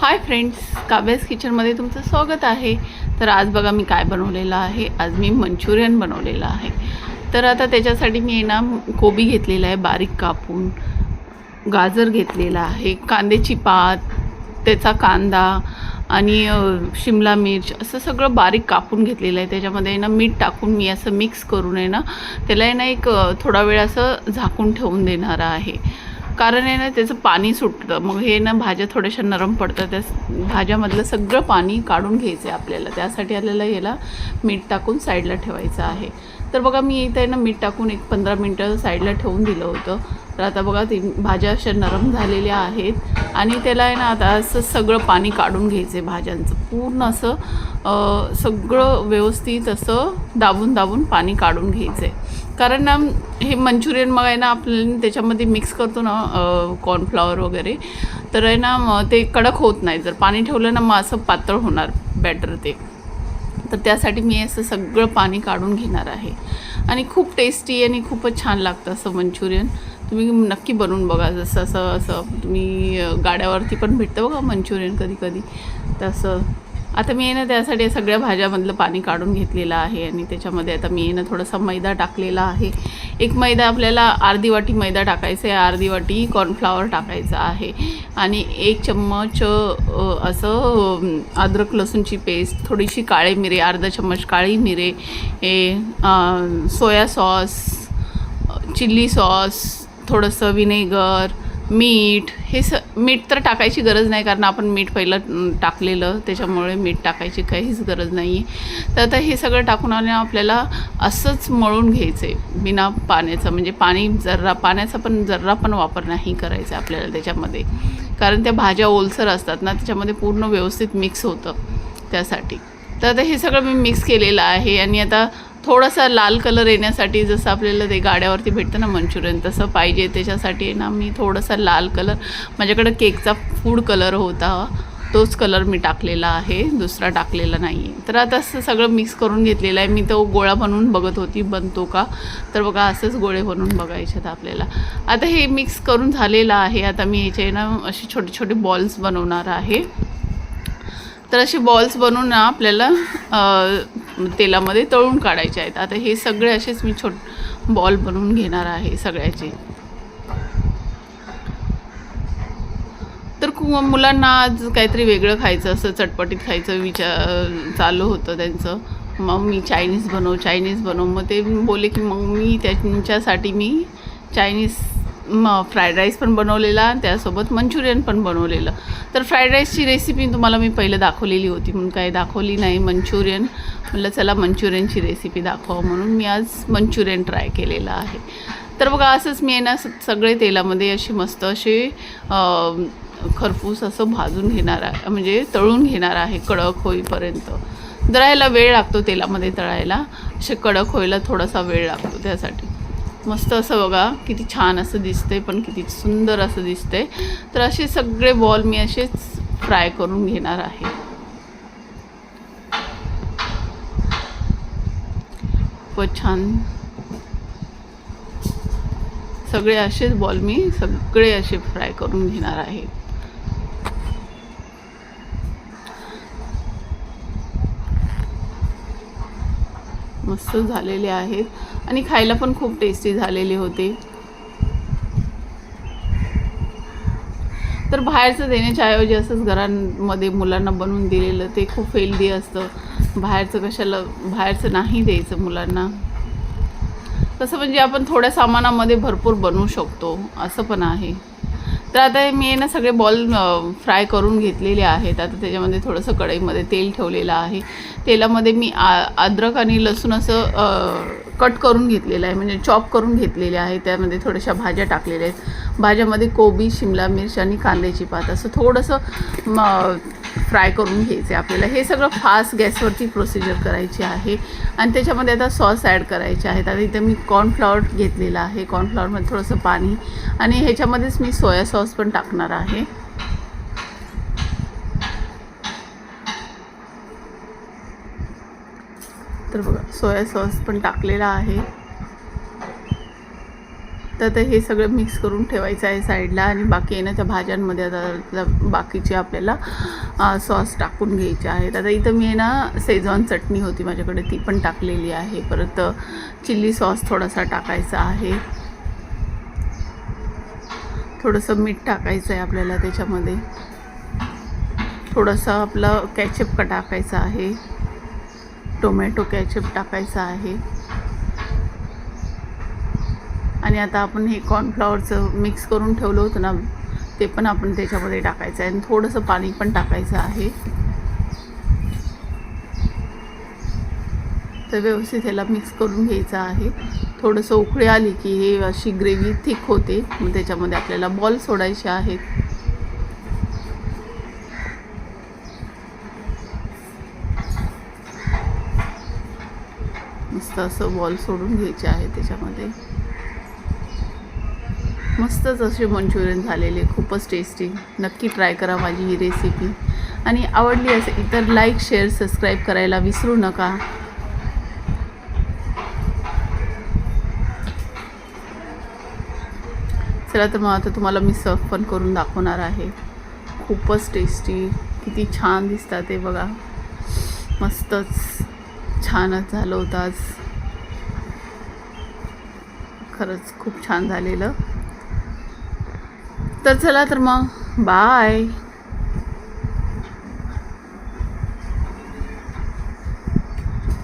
Hi friends, काव्यास किचनमध्ये तुमचं स्वागत आहे। तर आज बघा मी काय बनवलेलं आहे। आज मी मंचुरियन बनवलेलं आहे। तर आता त्याच्यासाठी मी ना कोबी घेतलेला आहे बारीक कापून, गाजर घेतलेला आहे, कांद्याची पात, त्याचा कांदा आणि शिमला मिर्च असं सगळं बारीक कापून घेतलेलं आहे। त्याच्यामध्ये ना मीठ टाकून मी असं मिक्स करून आहे ना त्याला आहे ना एक थोडा वेळ असं झाकून ठेवून देणार आहे। कारण आहे ना त्याचं पाणी सुटतं, मग हे ना भाज्या थोड्याशा नरम पडतात, त्या भाज्यामधलं सगळं पाणी काढून घ्यायचं आहे आपल्याला। त्यासाठी आपल्याला याला मीठ टाकून साईडला ठेवायचं आहे। तर बघा मी इथे ना मीठ टाकून एक 15 मिनटं साईडला ठेवून दिलं होतं। तर आता बघा ती भाज्या अशा नरम झालेल्या आहेत आणि त्याला आहे ना आता असं सगळं पाणी काढून घ्यायचं आहे भाज्यांचं, पूर्ण असं सगळं व्यवस्थित असं दाबून दाबून पाणी काढून घ्यायचं आहे। कारण ना हे मंचुरियन मग आहे ना आपल्याला त्याच्यामध्ये मिक्स करतो ना कॉर्नफ्लॉवर वगैरे, तर आहे ना ते कडक होत नाही। जर पाणी ठेवलं ना मग असं पातळ होणार बॅटर ते। तर त्यासाठी मी असं सगळं पाणी काढून घेणार आहे आणि खूप टेस्टी आणि खूपच छान लागतं असं मंचुरियन। तुम्ही नक्की बनवून बघा। जसं असं तुम्ही गाड्यावरती पण भेटतं बघा मंचुरियन कधी कधी तसं। आता मी ना त्यासाठी सगळ्या भाज्यामधलं पाणी काढून घेतलेलं आहे आणि त्याच्यामध्ये आता मी ना थोडासा मैदा टाकलेला आहे। एक मैदा आपल्याला अर्धी वाटी मैदा टाकायचा आहे, अर्धी वाटी कॉर्नफ्लॉवर टाकायचं आहे आणि 1 चम्मच असं अद्रक लसूणची पेस्ट, थोडीशी काळे मिरे, अर्धा चम्मच काळी मिरे, सोया सॉस, चिल्ली सॉस, थोडंसं विनेगर, मीठ। मीठ तर टाकायची गरज नाही कारण आपण मीठ पहिलं टाकलेलं, त्याच्यामुळे मीठ टाकायची काहीच गरज नाही आहे। तर आता हे सगळं टाकून आपल्याला असंच मळून घ्यायचं आहे बिना पाण्याचं, म्हणजे पाण्याचा पण जर्रा पण वापर नाही करायचा आपल्याला त्याच्यामध्ये, कारण त्या भाज्या ओलसर असतात ना, त्याच्यामध्ये पूर्ण व्यवस्थित मिक्स होतं त्यासाठी। तर आता हे सगळं मी मिक्स केलेलं आहे आणि आता थोडासा लाल कलर येण्यासाठी, जसं आपल्याला ते गाड्यावरती भेटतं ना मंचुरियन तसं पाहिजे, त्याच्यासाठी ना मी थोडासा लाल कलर, माझ्याकडे केकचा फूड कलर होता तोच कलर मी टाकलेला आहे, दुसरा टाकलेला नाही आहे। तर आता असं सगळं मिक्स करून घेतलेलं आहे। मी तो गोळा बनवून बघत होती बनतो का, तर बघा असंच गोळे बनवून बघायचे आपल्याला। आता हे मिक्स करून झालेलं आहे। आता मी याचे ना असे छोटे छोटे बॉल्स बनवणार आहे। तर असे बॉल्स बनवून आपल्याला तेलामध्ये तळून काढायचे आहेत। आता हे सगळे असेच मी बॉल बनवून घेणार आहे सगळ्याचे। तर मुलांना आज काहीतरी वेगळं खायचं, असं चटपटीत खायचं चालू होतं त्यांचं। मग मी चायनीज बनव, मग ते बोलले की मग मी त्यांच्यासाठी मी चायनीज फ्राईड राईस पण बनवलेला आणि त्यासोबत मंचुरियन पण बनवलेलं। तर फ्राईड राईसची रेसिपी तुम्हाला मी पहिलं दाखवलेली होती, म्हणून काही दाखवली नाही मंचुरियन। म्हटलं चला मंचुरियनची रेसिपी दाखवा, म्हणून मी आज मंचुरियन ट्राय केलेलं आहे। तर बघा असंच मी ना सगळे तेलामध्ये अशी मस्त असे खरपूस असं भाजून घेणार आहे, म्हणजे तळून घेणार आहे कडक होईपर्यंत। जरा वेळ लागतो तेलामध्ये तळायला, असे कडक व्हायला थोडासा वेळ लागतो त्यासाठी। मस्त असं बघा किती छान असं दिसतंय, पण किती सुंदर असं दिसतंय। तर असे सगळे बॉल मी असेच फ्राय करून घेणार आहे। खूपच छान सगळे असेच बॉल मी सगळे असे फ्राय करून घेणार आहे। मस्त झालेले आहेत आणि खायला पण खूप टेस्टी झालेले होते। तर बाहेरचं देण्याच्या ऐवजी असंच घरांमध्ये मुलांना बनवून दिलेलं ते खूप हेल्दी असतं। बाहेरचं नाही द्यायचं मुलांना। तसं म्हणजे आपण थोड्या सामानामध्ये भरपूर बनवू शकतो, असं पण आहे। तर आता मी ना सगळे बॉल फ्राय करून घेतलेले आहेत। आता त्याच्यामध्ये थोडंसं कढईमध्ये तेल ठेवलेलं आहे। तेलामध्ये मी अद्रक आणि लसूण असं कट करून घेतलेलं आहे, म्हणजे चॉप करून घेतलेले आहे। त्यामध्ये थोड्याशा भाज्या टाकलेल्या आहेत। भाज्यामध्ये कोबी, शिमला मिर्च आणि कांद्याची पात असं थोडंसं फ्राय करून घ्यायचे आपल्याला। हे सगळं फास्ट गॅसवरती प्रोसिजर करायची आहे आणि त्याच्यामध्ये आता सॉस ॲड करायचे आहेत। आता इथं मी कॉर्नफ्लॉवर घेतलेला आहे, कॉर्नफ्लॉवरमध्ये थोडंसं पाणी आणि ह्याच्यामध्येच मी सोया सॉस पण टाकणार आहे। तर बघा सोया सॉस पण टाकलेला आहे। तर हे सगळं मिक्स करून ठेवायचं आहे साईडला. आणि बाकी आहे ना त्या भाज्यांमध्ये आता बाकीचे आपल्याला सॉस टाकून घ्यायचे आहेत. आता इथं मी आहे ना शेजवान चटणी होती माझ्याकडे, ती पण टाकलेली आहे. परत चिल्ली सॉस थोडासा टाकायचा आहे. थोडंसं मीठ टाकायचं आहे आपल्याला त्याच्यामध्ये. थोडंसं आपलं कॅचअप का टाकायचं आहे, टोमॅटो कॅचअप टाकायचं आहे. आणि आता आपण हे कॉर्नफ्लॉवरचं मिक्स करून ठेवलं होतं ना, ते पण आपण त्याच्यामध्ये टाकायचं आहे. आणि थोडंसं पाणी पण टाकायचं आहे. तर व्यवस्थित ह्याला मिक्स करून घ्यायचं आहे. थोडंसं उकळी आली की हे अशी ग्रेव्ही थिक होते. मग त्याच्यामध्ये आपल्याला बॉल सोडायचे आहेत. मस्त असं बॉल सोडून घ्यायचे आहे त्याच्यामध्ये. मस्तच असे मंचुरियन झालेले, खूपच टेस्टी. नक्की ट्राय करा माझी ही रेसिपी. आणि आवडली असेल तर लाईक, शेअर, सबस्क्राईब करायला विसरू नका. चला तर मग आता तुम्हाला मी सर्व पण करून दाखवणार आहे. खूपच टेस्टी, किती छान दिसतात ते बघा. मस्तच छानच झालं होतं आज. खरंच खूप छान झालेलं. तर चला तर मग बाय.